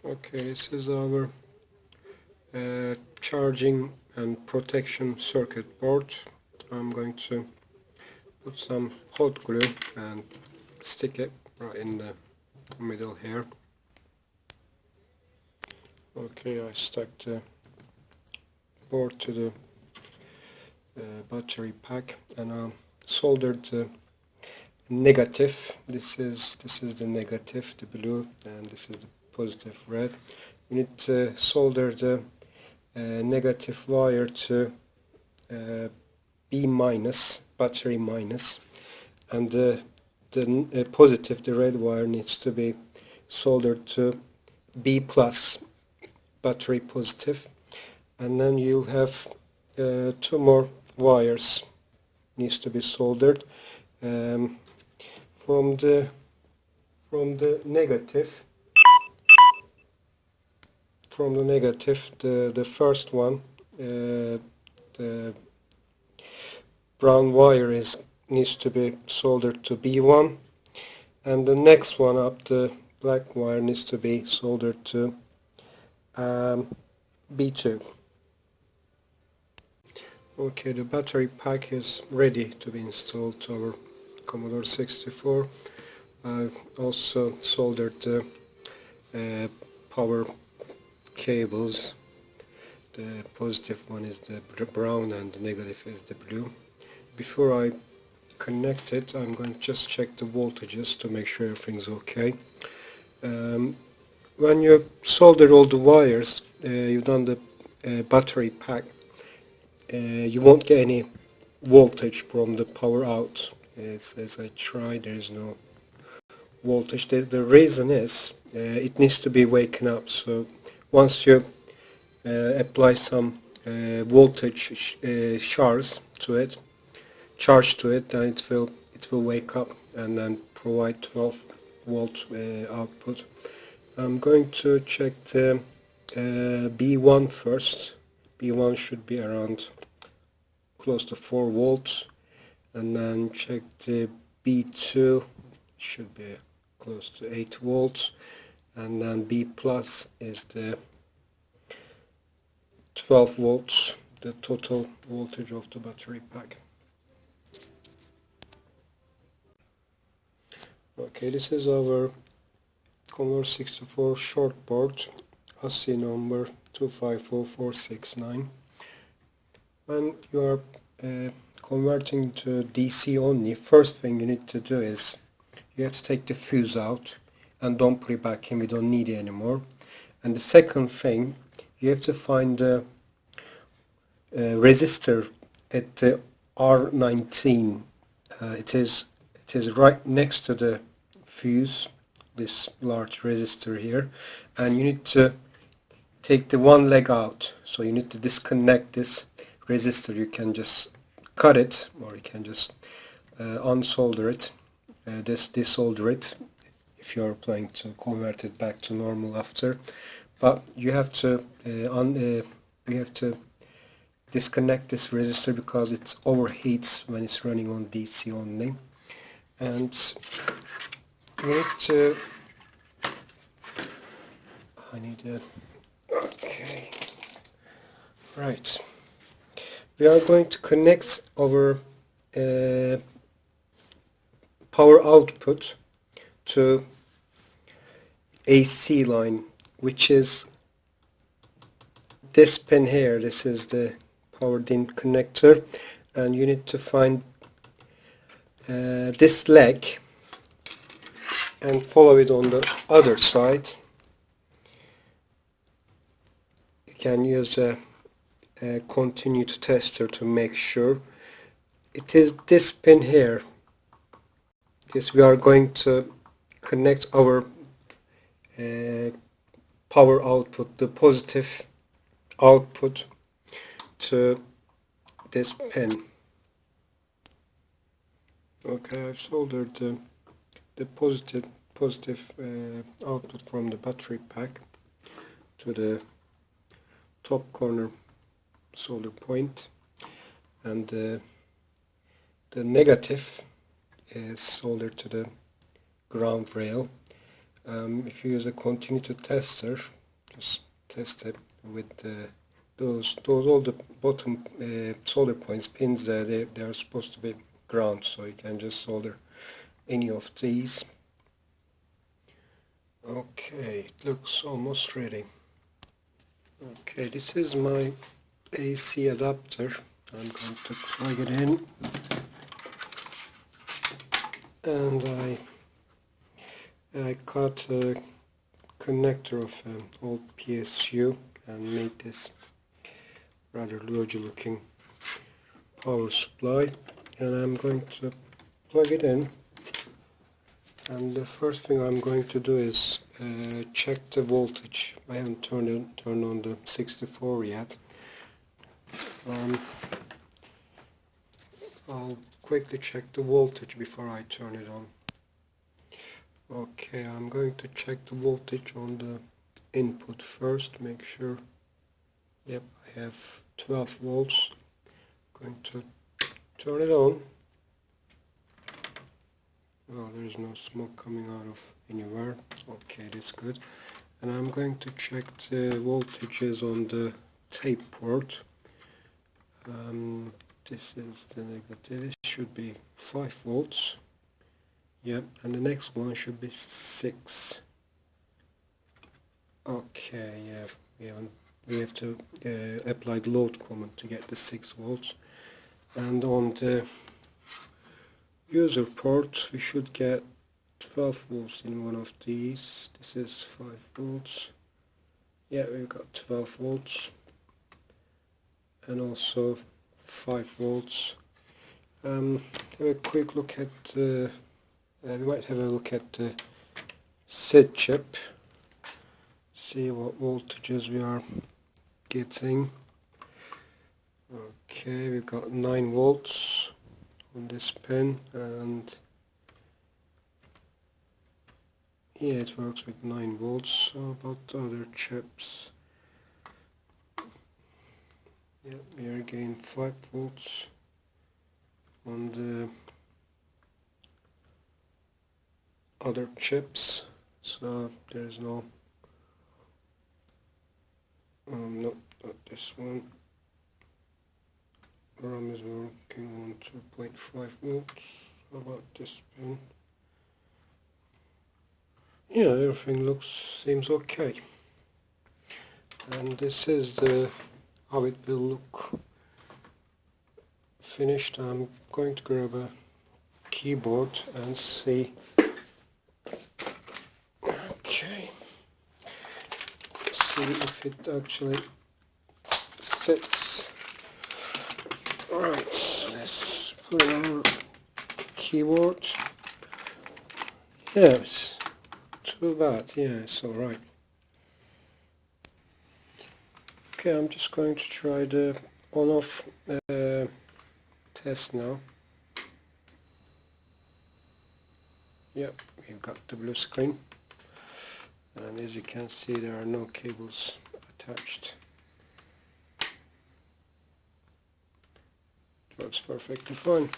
Okay, this is our charging and protection circuit board. I'm going to put some hot glue and stick it right in the middle here. Okay, I stuck the board to the battery pack and I soldered the negative. This is the negative, the blue, and this is the positive, red. You need to solder the negative wire to B minus, battery minus, and the positive, the red wire, needs to be soldered to B plus, battery positive, and then you'll have two more wires needs to be soldered from the negative. From the negative, the first one, the brown wire needs to be soldered to B1, and the next one up, the black wire, needs to be soldered to B2. Okay, the battery pack is ready to be installed to our Commodore 64. I've also soldered the power cables. The positive one is the brown and the negative is the blue. Before I connect it, I'm going to just check the voltages to make sure everything's okay. When you solder all the wires, you've done the battery pack, you won't get any voltage from the power out. As I tried, there is no voltage. The reason is it needs to be waken up. So once you apply some voltage charge to it, then it will wake up and then provide 12 volt output. I'm going to check the B1 first. B1 should be around close to 4 volts, and then check the B2, should be close to 8 volts, and then B plus is the 12 volts, the total voltage of the battery pack. Okay, this is our Commodore 64 short board, ASCII number 250469. When you are converting to DC only, first thing you need to do is you have to take the fuse out and don't put it back in, we don't need it anymore. And the second thing, you have to find the resistor at the R19. It is right next to the fuse, this large resistor here, and you need to take the one leg out. So you need to disconnect this resistor. You can just cut it, or you can just unsolder it, desolder it, if you are planning to convert it back to normal after. But you have to disconnect this resistor because it overheats when it's running on DC only. And you need to, okay, right. We are going to connect our power output to AC line, which is this pin here. This is the power DIN connector, and you need to find this leg and follow it on the other side. You can use a continued tester to make sure. It is this pin here. This we are going to connect our power output, the positive output, to this pin. Okay, I've soldered the positive output from the battery pack to the top corner solder point, and the negative is soldered to the ground rail. If you use a continuity tester, just test it with those all the bottom solder points, pins there, they are supposed to be ground, so you can just solder any of these. Okay, it looks almost ready. Okay, this is my AC adapter. I'm going to plug it in, and I cut a connector of an old PSU and made this rather dodgy looking power supply, and I'm going to plug it in. And the first thing I'm going to do is check the voltage. I haven't turned on the 64 yet. I'll quickly check the voltage before I turn it on. Okay, I'm going to check the voltage on the input first, make sure. Yep, I have 12 volts. Going to turn it on. Oh, there is no smoke coming out of anywhere. Okay, that's good. And I'm going to check the voltages on the tape port. This is the negative. This should be 5 volts. Yep, and the next one should be 6. Okay, yeah, we have to apply the load command to get the 6 volts. And on the user port we should get 12 volts in one of these. This is 5 volts. Yeah, we've got 12 volts and also 5 volts. Have a quick look at the we might have a look at the SID chip, see what voltages we are getting. Okay, we've got 9 volts on this pin, and yeah, it works with 9 volts. So about the other chips, yeah, we are getting 5 volts on the other chips, so there is no not this one. RAM is working on 2.5 volts. How about this pin? Yeah, everything seems okay. And this is how it will look finished. I'm going to grab a keyboard and see. Okay, see if it actually sits. Right, so let's put it on keyboard. Yeah, it's too bad. Yeah, it's alright. Okay, I'm just going to try the on-off test now. Yep, we've got the blue screen, and as you can see there are no cables attached. It works perfectly fine.